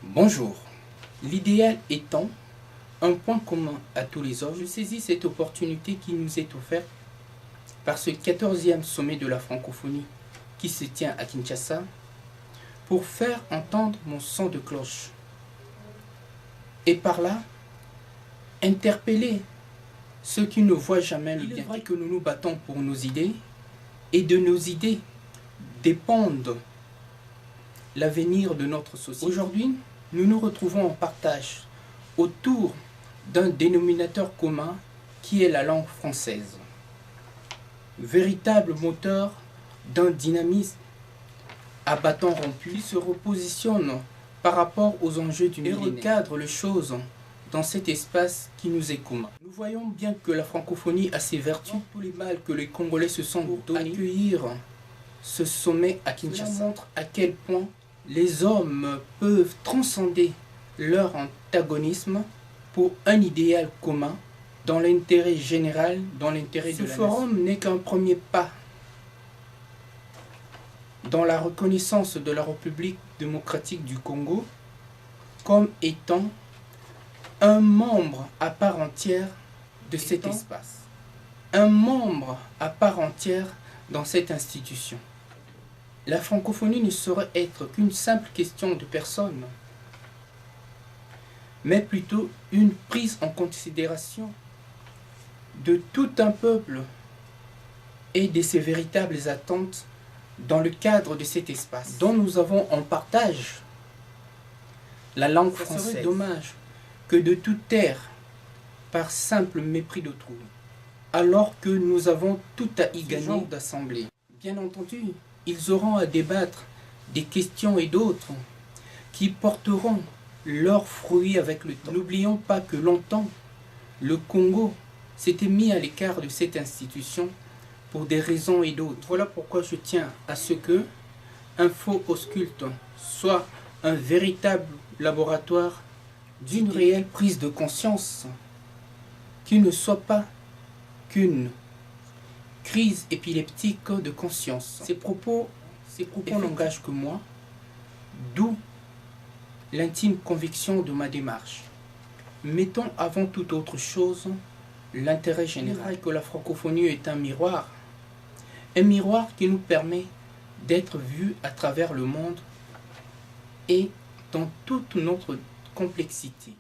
Bonjour. L'idéal étant un point commun à tous les hommes, je saisis cette opportunité qui nous est offerte par ce 14e sommet de la francophonie qui se tient à Kinshasa pour faire entendre mon son de cloche et par là interpeller ceux qui ne voient jamais le bien. Il est vrai que nous nous battons pour nos idées et de nos idées dépendent l'avenir de notre société. Aujourd'hui, nous nous retrouvons en partage autour d'un dénominateur commun qui est la langue française. Véritable moteur d'un dynamisme à bâton rompu qui se repositionne par rapport aux enjeux du millénaire et recadre les choses dans cet espace qui nous est commun. Nous voyons bien que la francophonie a ses vertus, tous les mal que les Congolais se sont donnés. Accueillir ce sommet à Kinshasa montre à quel point les hommes peuvent transcender leur antagonisme pour un idéal commun dans l'intérêt général, dans l'intérêt de la nation. Ce forum n'est qu'un premier pas dans la reconnaissance de la République démocratique du Congo comme étant un membre à part entière de cet espace, un membre à part entière dans cette institution. La francophonie ne saurait être qu'une simple question de personnes, mais plutôt une prise en considération de tout un peuple et de ses véritables attentes dans le cadre de cet espace dont nous avons en partage la langue française. Ce serait dommage que de tout taire par simple mépris d'autrui, alors que nous avons tout à y gagner d'assemblée. Bien entendu, ils auront à débattre des questions et d'autres qui porteront leurs fruits avec le temps. N'oublions pas que longtemps, le Congo s'était mis à l'écart de cette institution pour des raisons et d'autres. Voilà pourquoi je tiens à ce que Info Ausculte soit un véritable laboratoire d'une réelle prise de conscience, qui ne soit pas qu'une crise épileptique de conscience. Ces propos n'engagent que moi, d'où l'intime conviction de ma démarche. Mettons avant toute autre chose l'intérêt général, que la francophonie est un miroir qui nous permet d'être vus à travers le monde et dans toute notre complexité.